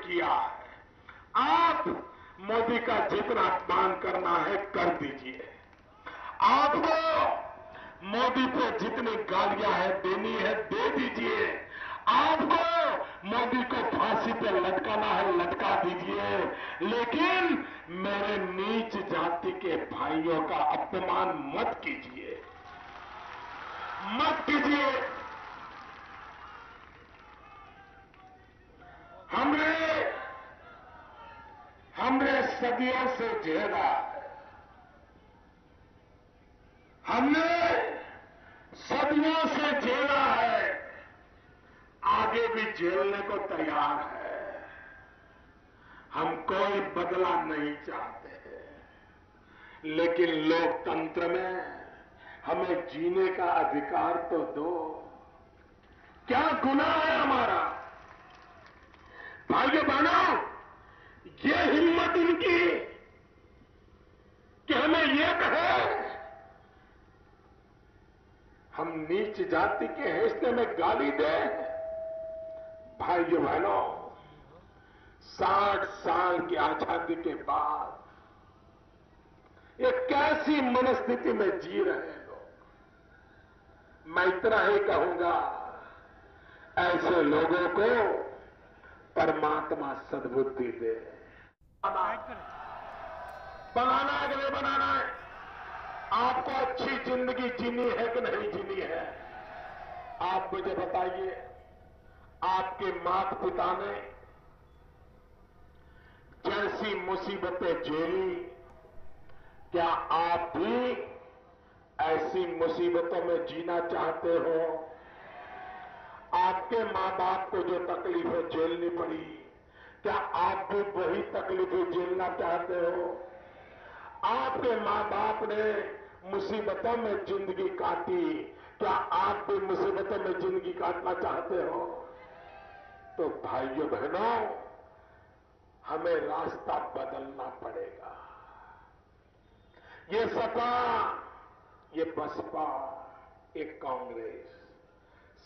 किया है। आप मोदी का जितना अपमान करना है कर दीजिए। आपको मोदी पे जितनी गालियां है देनी है दे दीजिए। आपको मोदी को फांसी पे लटकाना है लटका दीजिए, लेकिन मेरे नीच जाति के भाइयों का अपमान मत कीजिए, मत कीजिए। हमने सदियों से झेला है, हमने सदियों से झेला है, आगे भी झेलने को तैयार है। हम कोई बदला नहीं चाहते हैं, लेकिन लोकतंत्र में हमें जीने का अधिकार तो दो। क्या गुनाह है हमारा? भाइयों बहनों, ये हिम्मत इनकी कि हमें ये कहे हम नीच जाति के हिस्से में गाली दें। भाइयों बहनों, 60 साल की आजादी के बाद ये कैसी मनस्थिति में जी रहे हैं लोग। मैं इतना ही कहूंगा, ऐसे लोगों को परमात्मा सद्बुद्धि दे। बनाना है कि नहीं बनाना है? आपको अच्छी जिंदगी जीनी है कि नहीं जीनी है? आप मुझे बताइए। आपके माता पिता ने जैसी मुसीबतें झेली, क्या आप भी ऐसी मुसीबतों में जीना चाहते हो? आपके मां बाप को जो तकलीफें झेलनी पड़ी, क्या आप भी वही तकलीफें झेलना चाहते हो? आपके मां बाप ने मुसीबतों में जिंदगी काटी, क्या आप भी मुसीबतों में जिंदगी काटना चाहते हो? तो भाइयों बहनों, हमें रास्ता बदलना पड़ेगा। ये सपा, ये बसपा, ये कांग्रेस,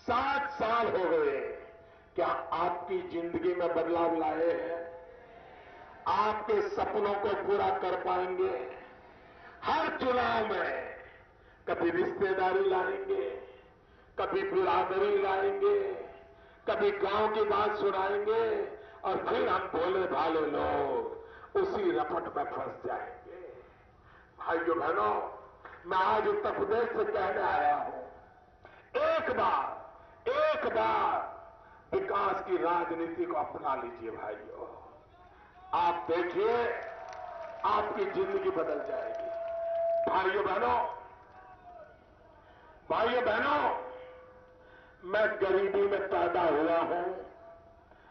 60 साल हो गए, क्या आपकी जिंदगी में बदलाव लाए हैं? आपके सपनों को पूरा कर पाएंगे? हर चुनाव में कभी रिश्तेदारी लाएंगे, कभी बिरादरी लाएंगे, कभी गांव की बात सुनाएंगे, और फिर हम भोले भाले लोग उसी रपट में फंस जाएंगे। भाइयों बहनों, मैं आज उत्तर प्रदेश से कहने आया हूं, एक बार विकास की राजनीति को अपना लीजिए भाइयों। आप देखिए, आपकी जिंदगी बदल जाएगी। भाइयों बहनों, मैं गरीबी में पैदा हुआ हूं,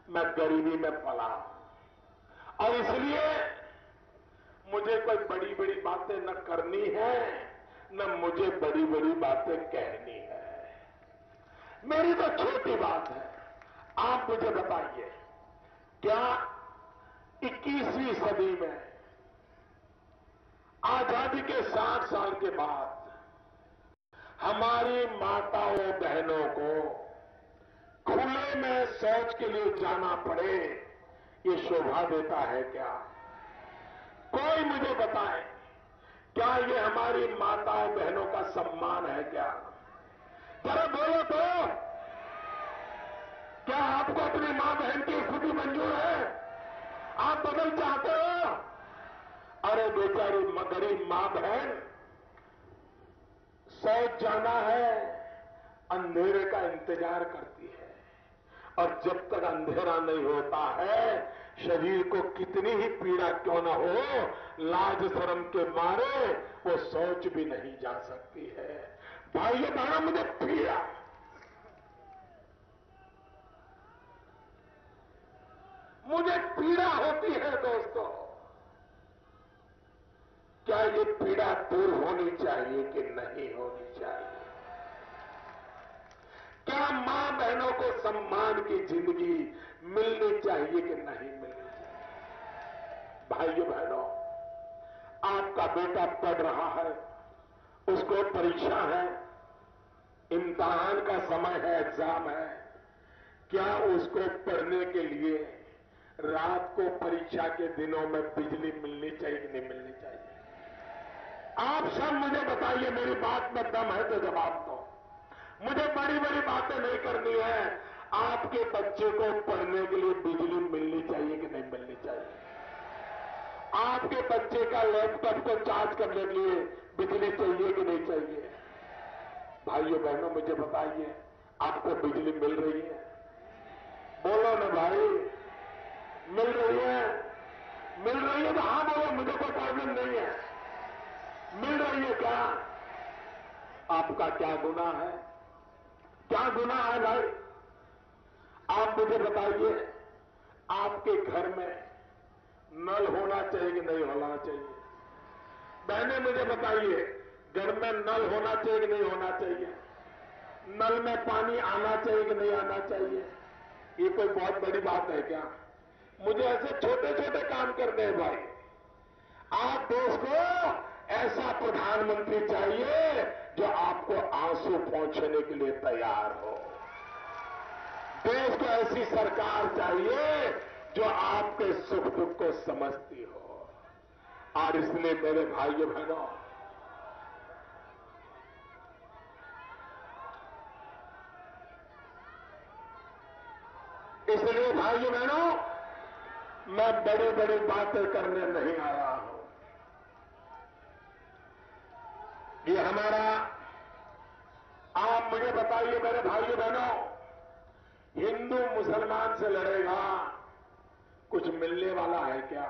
मैं गरीबी में पला हूं, और इसलिए मुझे कोई बड़ी बड़ी बातें न करनी है, न मुझे बड़ी बड़ी बातें कहनी है। मेरी तो छोटी बात है। आप मुझे बताइए, क्या 21वीं सदी में आजादी के 60 साल के बाद हमारी माताओं बहनों को खुले में शौच के लिए जाना पड़े, ये शोभा देता है क्या? कोई मुझे बताए, क्या ये हमारी माताओं बहनों का सम्मान है क्या? जरा बोलो तो, क्या आपको अपनी मां बहन की स्थिति मंजूर है? आप बदल चाहते हो? अरे बेचारी गरीब मां बहन, शौच जाना है, अंधेरे का इंतजार करती है, और जब तक अंधेरा नहीं होता है, शरीर को कितनी ही पीड़ा क्यों न हो, लाज शर्म के मारे वो शौच भी नहीं जा सकती है। भाइयों बहनों, मुझे पीड़ा होती है दोस्तों। क्या ये पीड़ा दूर होनी चाहिए कि नहीं होनी चाहिए? क्या मां बहनों को सम्मान की जिंदगी मिलनी चाहिए कि नहीं मिलनी चाहिए? भाइयों बहनों, आपका बेटा पढ़ रहा है, उसको परीक्षा है, इम्तिहान का समय है, एग्जाम है, क्या उसको पढ़ने के लिए रात को परीक्षा के दिनों में बिजली मिलनी चाहिए कि नहीं मिलनी चाहिए? आप सब मुझे बताइए, मेरी बात में दम है तो जवाब दो। मुझे बड़ी बड़ी बातें नहीं करनी है। आपके बच्चे को पढ़ने के लिए बिजली मिलनी चाहिए कि नहीं मिलनी चाहिए? आपके बच्चे का लैपटॉप को चार्ज करने के लिए बिजली चाहिए कि नहीं चाहिए? भाइयों बहनों, मुझे बताइए, आपको बिजली मिल रही है? बोलो ना भाई, मिल रही है? मिल रही है तो हाँ बोलो, मुझे कोई प्रॉब्लम नहीं है। मिल रही है क्या? आपका क्या गुनाह है? क्या गुनाह है भाई? आप मुझे बताइए, आपके घर में नल होना चाहिए कि नहीं होना चाहिए? बहने मुझे बताइए, घर में नल होना चाहिए कि नहीं होना चाहिए? नल में पानी आना चाहिए कि नहीं आना चाहिए? ये कोई बहुत बड़ी बात है क्या? मुझे ऐसे छोटे छोटे काम करने हैं भाई। आप देश को ऐसा प्रधानमंत्री चाहिए जो आपको आंसू पहुंचने के लिए तैयार हो। देश को ऐसी सरकार चाहिए जो आपके सुख दुख को समझती हो। और इसलिए मेरे भाइयों बहनों, इसलिए भाइयों बहनों, मैं बड़ी बड़ी बातें करने नहीं आया हूं। ये हमारा, आप मुझे बताइए मेरे भाइयों बहनों, हिंदू मुसलमान से लड़ेगा, कुछ मिलने वाला है क्या?